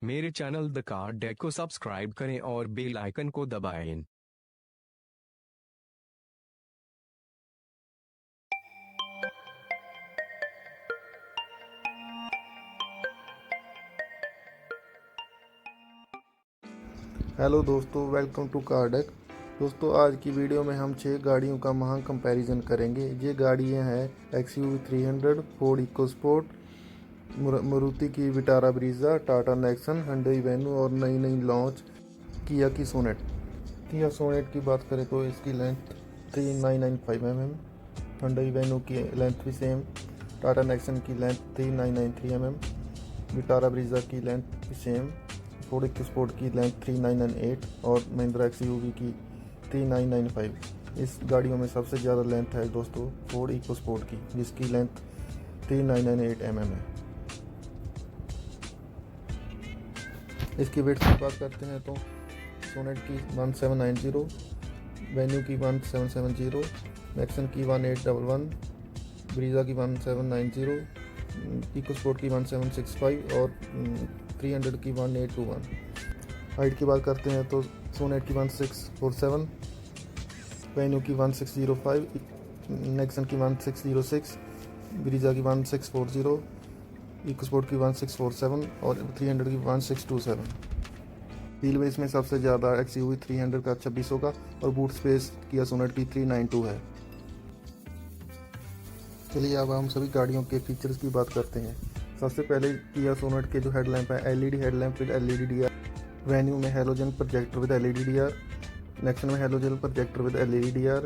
मेरे channel the car deck को subscribe करें और बेल आइकन को दबाएं। हेलो दोस्तों, वेलकम टू कार डेक। दोस्तों, आज की वीडियो में हम 6 गाड़ियों का महंग कंपैरिजन करेंगे। ये गाड़ियां हैं XUV 300, फोर्ड इकोस्पोर्ट, मारुति की Vitara Brezza, Tata Nexon, hyundai venue और नई नई लॉन्च किया की सोनेट। किया सोनेट की बात करें तो इसकी लेंथ 3995 mm, hyundai वेन्यू की लेंथ भी सेम, टाटा नेक्सन की लेंथ 3993 mm, विटारा ब्रीजा की लेंथ भी सेम, फोर्ड इकोस्पोर्ट की लेंथ 3998 और महिंद्रा XUV की 3995। इस गाड़ियों में सबसे ज़्यादा लेंथ है दोस्तों फोर्ड इकोस्पोर्ट की, जिसकी लेंथ 3998 mm है। इसकी वेट की बात करते हैं तो सोनेट की 1790, वेन्यू की 1770, नेक्सन की 1811, ब्रीजा की 1790, इकोस्पोर्ट की 1765 और 300 की 1821। हाइट की बात करते हैं तो सोनेट की 1647, वेन्यू की 1605, नेक्सन की 1606, ब्रीजा की 1640, इकोस्पोर्ट की 1647 और 300 की 1627। व्हील बेस में सबसे ज़्यादा XUV 300 का 2600 का और बूट स्पेस किया सोनेट की 392 है। चलिए अब हम सभी गाड़ियों के फीचर्स की बात करते हैं। सबसे पहले किया सोनेट के जो हेडलैम्प है LED headlamp with LED DR, Venue में halogen projector with LED DR, Nexon में halogen projector with LED DR,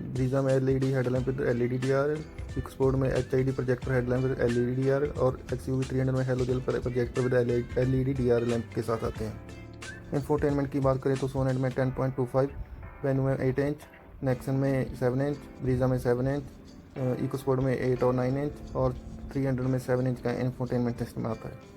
Brezza में LED headlamp with LED DR, EcoSport में HID projector headlamp with LED DR और XUV 300 में halogen projector with LED DR lamp के साथ आते हैं। Infotainment की बात करें तो सोनेट में 10.25, वेन्यू में 8 इंच, नेक्सन में 7 इंच, ब्रीजा में 7 इंच, इकोस्पोर्ट में 8 और 9 इंच और 300 में 7 इंच का इंफोटेनमेंट सिस्टम आता है।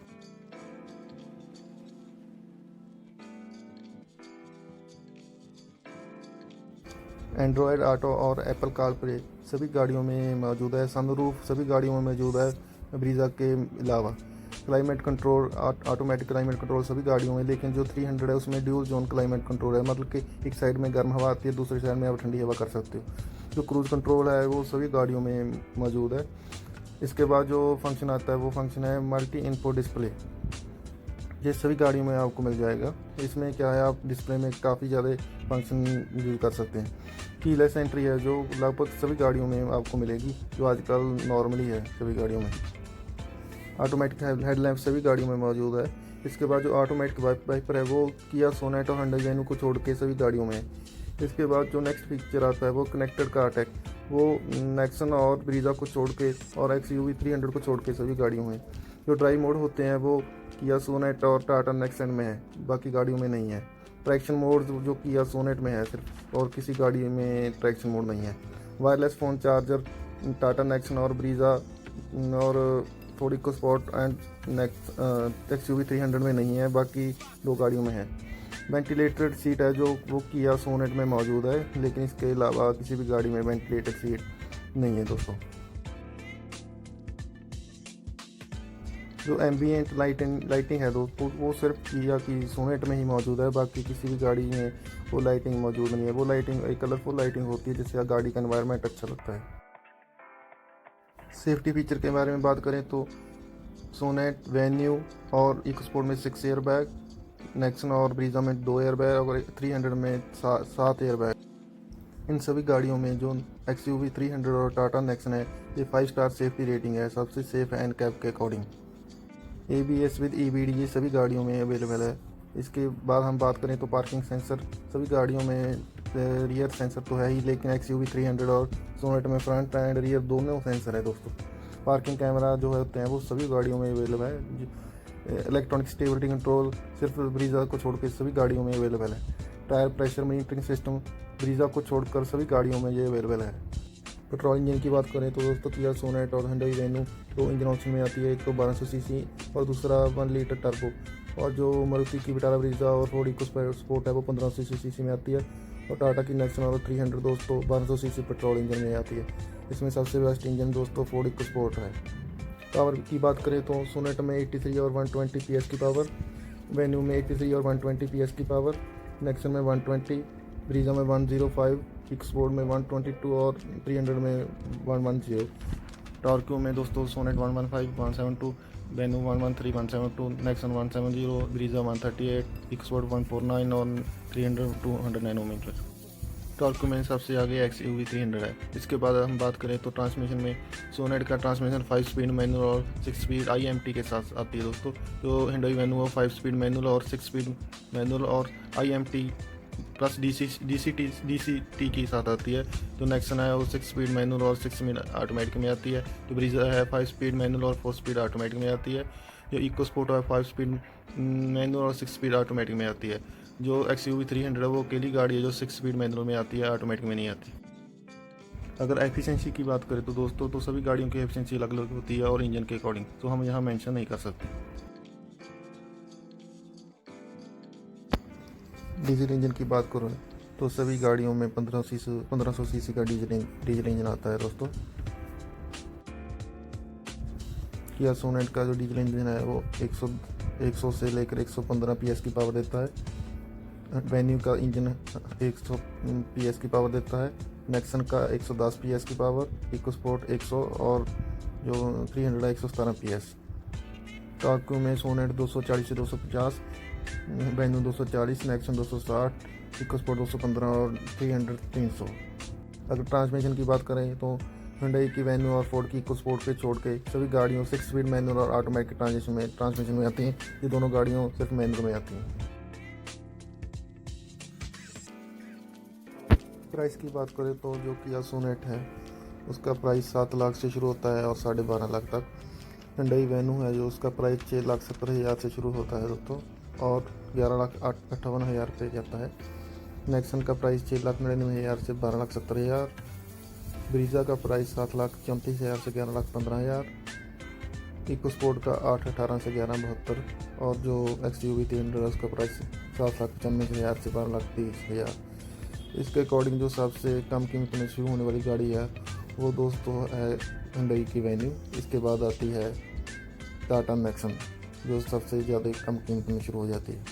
एंड्रॉयड ऑटो और एप्पल कारप्ले सभी गाड़ियों में मौजूद है। सनरूफ सभी गाड़ियों में मौजूद है ब्रीजा के अलावा। Climate control, automatic climate control सभी गाड़ियों में, लेकिन जो 300 है उसमें ड्यूल जोन क्लाइमेट कंट्रोल है, मतलब कि एक साइड में गर्म हवा आती है, दूसरी साइड में आप ठंडी हवा कर सकते हो। जो क्रूज़ कंट्रोल है वो सभी गाड़ियों में मौजूद है। इसके बाद जो फंक्शन आता है वो फंक्शन है मल्टी इनपुट डिस्प्ले। ये सभी गाड़ियों में आपको मिल जाएगा। इसमें क्या है, आप डिस्प्ले में काफ़ी ज़्यादा फंक्शन यूज कर सकते हैं। कीलेस एंट्री है जो लगभग सभी गाड़ियों में आपको मिलेगी, जो आजकल नॉर्मली है सभी गाड़ियों में। ऑटोमेटिक हेडलैम्प सभी गाड़ियों में मौजूद है। इसके बाद जो ऑटोमेटिक वाइपर है वो किया सोनेट और hyundai वेन्यू को छोड़ के सभी गाड़ियों में है। इसके बाद जो नेक्स्ट फीचर आता है वो कनेक्टेड कार टेक, वो नेक्सन और ब्रीजा को छोड़ के और XUV 300 को छोड़ के सभी गाड़ियों में। जो ड्राइव मोड होते हैं वो किया सोनेट और टाटा नेक्सन में है, बाकी गाड़ियों में नहीं है। ट्रैक्शन मोड जो किया सोनेट में है सिर्फ, और किसी गाड़ी में ट्रैक्शन मोड नहीं है। Wireless phone charger Tata Nexon और ब्रीजा और फोर्ड इकोस्पोर्ट एंड XUV 300 में नहीं है, बाकी दो गाड़ियों में है। वेंटिलेटेड सीट है जो वो किया सोनेट में मौजूद है, लेकिन इसके अलावा किसी भी गाड़ी में वेंटिलेटेड सीट नहीं है दोस्तों। जो एम्बियंट लाइटिंग है दोस्तों वो सिर्फ किया की सोनेट में ही मौजूद है, बाकी किसी भी गाड़ी में वो लाइटिंग मौजूद नहीं है। वो लाइटिंग एक कलरफुल लाइटिंग होती है जिससे गाड़ी का एनवायरनमेंट अच्छा लगता है। सेफ्टी फीचर के बारे में बात करें तो सोनेट, वेन्यू और इकोस्पोर्ट में 6 एयर बैग, नेक्सन और ब्रीजा में 2 एयर बैग और 300 में 7 एयर बैग। इन सभी गाड़ियों में जो XUV 300 और टाटा नेक्सन है ये 5 स्टार सेफ्टी रेटिंग है, सबसे सेफ है एनकैप के अकॉर्डिंग। ABS विद EBD ये सभी गाड़ियों में अवेलेबल है। इसके बाद हम बात करें तो पार्किंग सेंसर सभी गाड़ियों में, रियर सेंसर तो है ही, लेकिन XUV 300 और सोनेट में फ्रंट एंड रियर दोनों सेंसर है दोस्तों। पार्किंग कैमरा जो होते हैं वो सभी गाड़ियों में अवेलेबल है। इलेक्ट्रॉनिक स्टेबिलिटी कंट्रोल सिर्फ ब्रीजा को छोड़ के सभी गाड़ियों में अवेलेबल है। Tyre pressure monitoring system Brezza को छोड़कर सभी गाड़ियों में ये अवेलेबल है। पेट्रोल इंजन की बात करें तो दोस्तों किया सोनेट और hyundai वेन्यू दो इंजन ऑप्शन में आती है, एक तो 1200 सीसी और दूसरा 1 लीटर टर्बो। और जो मारुति की विटारा ब्रीजा और फोर्ड इकोस्पोर्ट है वो 1500 सीसी में आती है, और टाटा की नेक्सन और 300 दोस्तों 1200 सीसी पेट्रोल इंजन में आती है। इसमें सबसे बेस्ट इंजन दोस्तों फोर्ड इकोस्पोर्ट है। पावर की बात करें तो सोनेट में 83 और 120 PS की पावर, वेन्यू में 83 और 120 PS की पावर, नेक्सन में 120, ब्रीजा में 105, इकोस्पोर्ट में 122 और 300 में 110। टॉर्क्यू में दोस्तों Sonet 115, 172, Venue 113, 172, Nexon 170, Brezza 138, EcoSport 149 और 300 200 नैनोमीटर। टॉर्क्यू में सबसे आगे XUV 300 है। इसके बाद हम बात करें तो ट्रांसमिशन में सोनेट का ट्रांसमिशन 5 स्पीड मैनुअल और 6 स्पीड IMT के साथ आती है दोस्तों। जो हिंडई वेन्यू वो 5 स्पीड मैनुअल और 6 स्पीड मैनुअल और IMT प्लस DCT के साथ आती है। जो नेक्सन है वो 6 स्पीड मैनुअल और 6 स्पीड ऑटोमेटिक में आती है। जो ब्रीजा है 5 स्पीड मैनुअल और 4 स्पीड ऑटोमेटिक में आती है। जो इकोस्पोर्ट है 5 स्पीड मैनुअल और 6 स्पीड ऑटोमेटिक में आती है। जो XUV 300 है वो अकेली गाड़ी है जो 6 स्पीड मैनुअल में आती है, ऑटोमेटिक में नहीं आती। अगर एफिशिएंसी की बात करें तो दोस्तों तो सभी गाड़ियों की एफिशिएंसी अलग अलग होती है और इंजन के अकॉर्डिंग, तो हम यहाँ मेंशन नहीं कर सकते। डीजल इंजन की बात करूँ तो सभी गाड़ियों में 1500 सीसी का डीजल इंजन आता है दोस्तों। किया सोनेट का जो डीजल इंजन है वो 100 से लेकर 115 PS की पावर देता है। वेन्यू का इंजन 100 PS की पावर देता है। नेक्सन का 110 PS की पावर, इकोस्पोर्ट 100 और जो 300 है 117 PS। टॉर्क्यू में सोनेट 240 से 250, वेन्यू 240, नेक्सन 260, इकोस्पोर्ट 215 और 300 300। अगर ट्रांसमिशन की बात करें तो हुंडई की वेन्यू और फोर्ड की इकोस्पोर्ट पे छोड़ के सभी गाड़ियों 6 स्पीड मैनुअल और ऑटोमेटिक ट्रांसमिशन में आती हैं। ये दोनों गाड़ियों सिर्फ मैनुअल में आती हैं। प्राइस की बात करें तो जो किया सोनेट है उसका प्राइस 7 लाख से शुरू होता है और 12.5 लाख तक। हुंडई वेन्यू है जो उसका प्राइस 6,70,000 से शुरू होता है दोस्तों और 11,58,000 पे जाता है। नेक्सन का प्राइस 6,99,000 से 12,70,000। ब्रीजा का प्राइस 7,34,000 से 11,15,000। इकोस्पोर्ट का 8,18 से 11,72 और जो XUV 300 है उसका प्राइस 7,95,000 से 12,30,000। इसके अकॉर्डिंग जो सबसे कम कीमत में शुरू होने वाली गाड़ी है वो दोस्तों है हुंडई की वेन्यू। इसके बाद आती है टाटा नेक्सन जो सबसे ज़्यादा कम कीमत में शुरू हो जाती है।